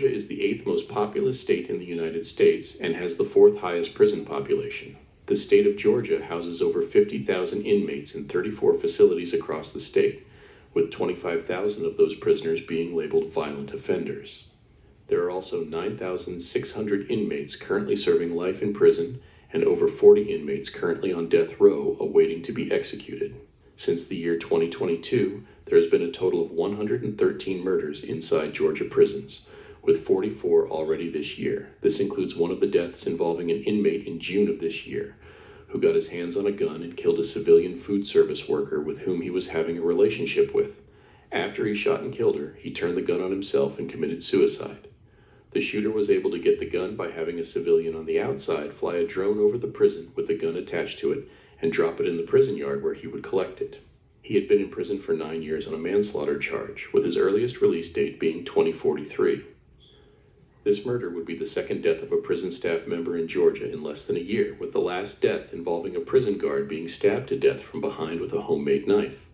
Georgia is the 8th most populous state in the United States and has the 4th highest prison population. The state of Georgia houses over 50,000 inmates in 34 facilities across the state, with 25,000 of those prisoners being labeled violent offenders. There are also 9,600 inmates currently serving life in prison and over 40 inmates currently on death row awaiting to be executed. Since the year 2022, there has been a total of 113 murders inside Georgia prisons, with 44 already this year. This includes one of the deaths involving an inmate in June of this year, who got his hands on a gun and killed a civilian food service worker with whom he was having a relationship with. After he shot and killed her, he turned the gun on himself and committed suicide. The shooter was able to get the gun by having a civilian on the outside fly a drone over the prison with the gun attached to it and drop it in the prison yard where he would collect it. He had been in prison for 9 years on a manslaughter charge, with his earliest release date being 2043. This murder would be the second death of a prison staff member in Georgia in less than a year, with the last death involving a prison guard being stabbed to death from behind with a homemade knife.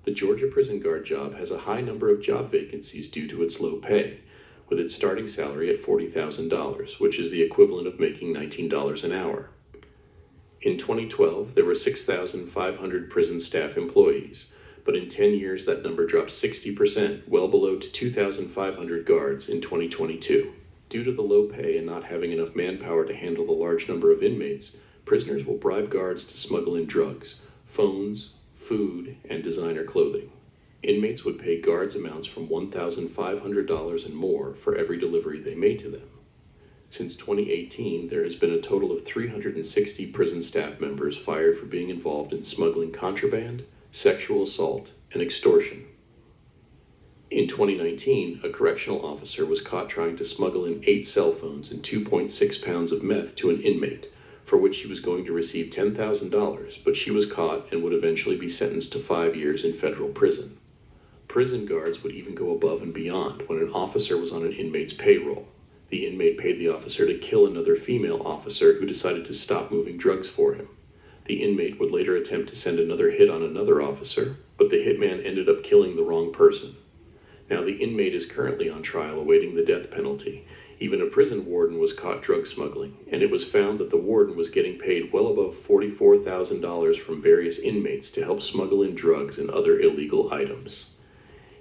The Georgia prison guard job has a high number of job vacancies due to its low pay, with its starting salary at $40,000, which is the equivalent of making $19 an hour. In 2012, there were 6,500 prison staff employees, but in 10 years that number dropped 60%, well below to 2,500 guards in 2022. Due to the low pay and not having enough manpower to handle the large number of inmates, prisoners will bribe guards to smuggle in drugs, phones, food, and designer clothing. Inmates would pay guards amounts from $1,500 and more for every delivery they made to them. Since 2018, there has been a total of 360 prison staff members fired for being involved in smuggling contraband, sexual assault, and extortion. In 2019, a correctional officer was caught trying to smuggle in 8 cell phones and 2.6 pounds of meth to an inmate, for which she was going to receive $10,000, but she was caught and would eventually be sentenced to 5 years in federal prison. Prison guards would even go above and beyond when an officer was on an inmate's payroll. The inmate paid the officer to kill another female officer who decided to stop moving drugs for him. The inmate would later attempt to send another hit on another officer, but the hitman ended up killing the wrong person. Now the inmate is currently on trial awaiting the death penalty. Even a prison warden was caught drug smuggling, and it was found that the warden was getting paid well above $44,000 from various inmates to help smuggle in drugs and other illegal items.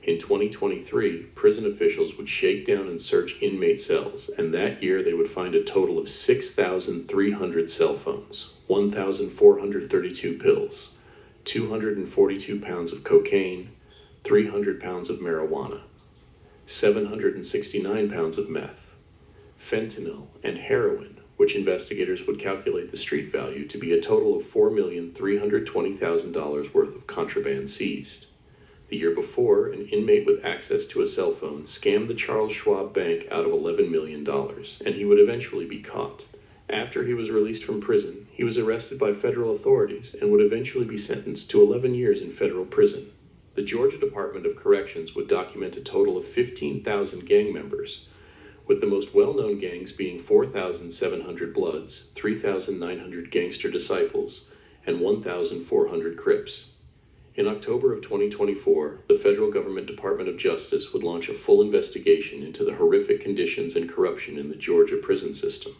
In 2023, prison officials would shake down and search inmate cells, and that year they would find a total of 6,300 cell phones, 1,432 pills, 242 pounds of cocaine, 300 pounds of marijuana, 769 pounds of meth, fentanyl, and heroin, which investigators would calculate the street value to be a total of $4,320,000 worth of contraband seized. The year before, an inmate with access to a cell phone scammed the Charles Schwab Bank out of $11 million, and he would eventually be caught. After he was released from prison, he was arrested by federal authorities and would eventually be sentenced to 11 years in federal prison. The Georgia Department of Corrections would document a total of 15,000 gang members, with the most well-known gangs being 4,700 Bloods, 3,900 Gangster Disciples, and 1,400 Crips. In October of 2024, the federal government Department of Justice would launch a full investigation into the horrific conditions and corruption in the Georgia prison system.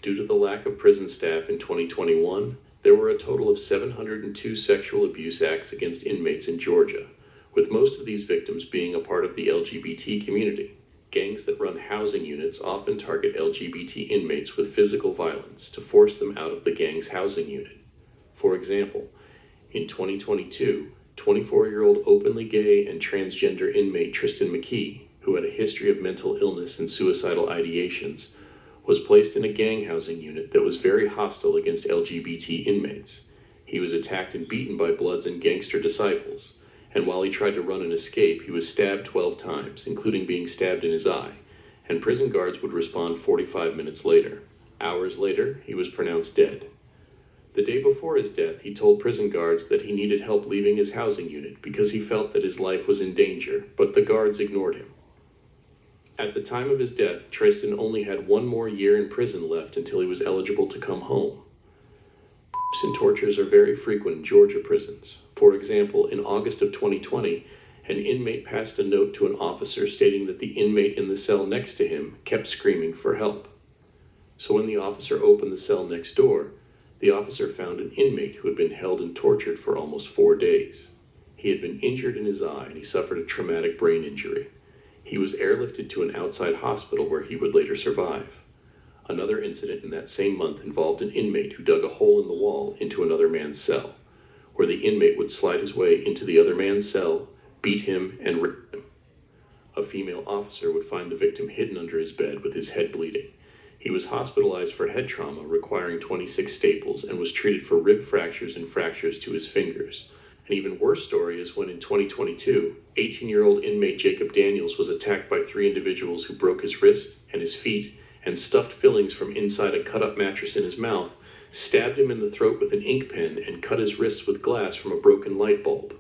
Due to the lack of prison staff in 2021, there were a total of 702 sexual abuse acts against inmates in Georgia, with most of these victims being a part of the LGBT community. Gangs that run housing units often target LGBT inmates with physical violence to force them out of the gang's housing unit. For example, in 2022, 24-year-old openly gay and transgender inmate Tristan McKee, who had a history of mental illness and suicidal ideations, was placed in a gang housing unit that was very hostile against LGBT inmates. He was attacked and beaten by Bloods and Gangster Disciples, and while he tried to run and escape, he was stabbed 12 times, including being stabbed in his eye, and prison guards would respond 45 minutes later. Hours later, he was pronounced dead. The day before his death, he told prison guards that he needed help leaving his housing unit because he felt that his life was in danger, but the guards ignored him. At the time of his death, Tristan only had 1 more year in prison left until he was eligible to come home. And tortures are very frequent in Georgia prisons. For example, in August of 2020, An inmate passed a note to an officer stating that the inmate in the cell next to him kept screaming for help. So when the officer opened the cell next door, the officer found an inmate who had been held and tortured for almost 4 days. He had been injured in his eye and he suffered a traumatic brain injury. He was airlifted to an outside hospital where he would later survive. Another incident in that same month involved an inmate who dug a hole in the wall into another man's cell, where the inmate would slide his way into the other man's cell, beat him, and rape him. A female officer would find the victim hidden under his bed with his head bleeding. He was hospitalized for head trauma requiring 26 staples and was treated for rib fractures and fractures to his fingers. An even worse story is when in 2022, 18-year-old inmate Jacob Daniels was attacked by 3 individuals who broke his wrist and his feet and stuffed fillings from inside a cut-up mattress in his mouth, stabbed him in the throat with an ink pen, and cut his wrists with glass from a broken light bulb.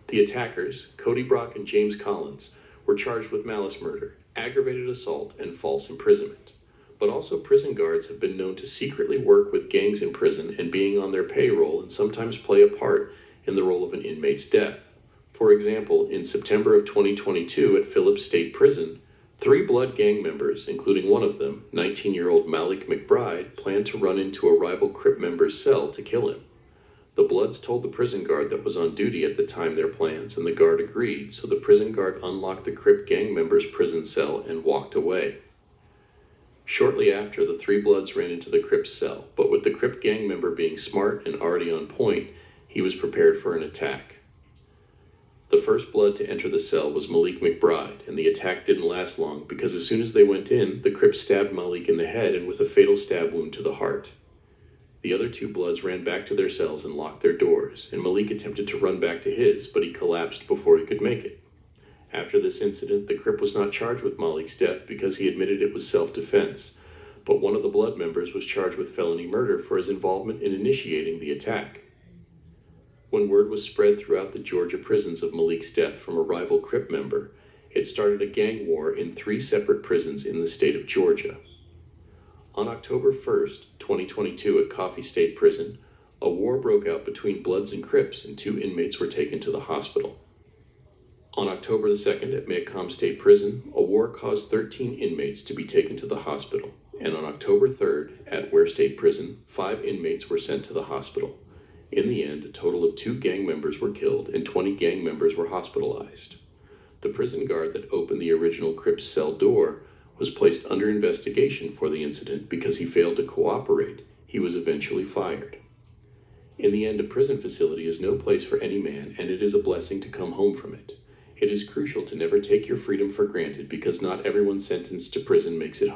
The attackers, Cody Brock and James Collins, were charged with malice murder, aggravated assault, and false imprisonment. But also prison guards have been known to secretly work with gangs in prison and being on their payroll and sometimes play a part in the role of an inmate's death. For example, in September of 2022 at Phillips State Prison, 3 Blood gang members, including one of them, 19-year-old Malik McBride, planned to run into a rival Crip member's cell to kill him. The Bloods told the prison guard that was on duty at the time their plans, and the guard agreed, so the prison guard unlocked the Crip gang member's prison cell and walked away. Shortly after, the 3 Bloods ran into the Crip cell, but with the Crip gang member being smart and already on point, he was prepared for an attack. The first Blood to enter the cell was Malik McBride, and the attack didn't last long because as soon as they went in, the Crip stabbed Malik in the head and with a fatal stab wound to the heart. The other 2 Bloods ran back to their cells and locked their doors, and Malik attempted to run back to his, but he collapsed before he could make it. After this incident, the Crip was not charged with Malik's death because he admitted it was self-defense, but one of the Blood members was charged with felony murder for his involvement in initiating the attack. When word was spread throughout the Georgia prisons of Malik's death from a rival Crip member, it started a gang war in 3 separate prisons in the state of Georgia. On October 1st, 2022 at Coffee State Prison, a war broke out between Bloods and Crips and 2 inmates were taken to the hospital. On October 2nd at Maycomb State Prison, a war caused 13 inmates to be taken to the hospital, and on October 3rd at Ware State Prison, 5 inmates were sent to the hospital. In the end, a total of 2 gang members were killed and 20 gang members were hospitalized. The prison guard that opened the original Crip's cell door was placed under investigation for the incident because he failed to cooperate. He was eventually fired. In the end, a prison facility is no place for any man, and it is a blessing to come home from it. It is crucial to never take your freedom for granted because not everyone sentenced to prison makes it home.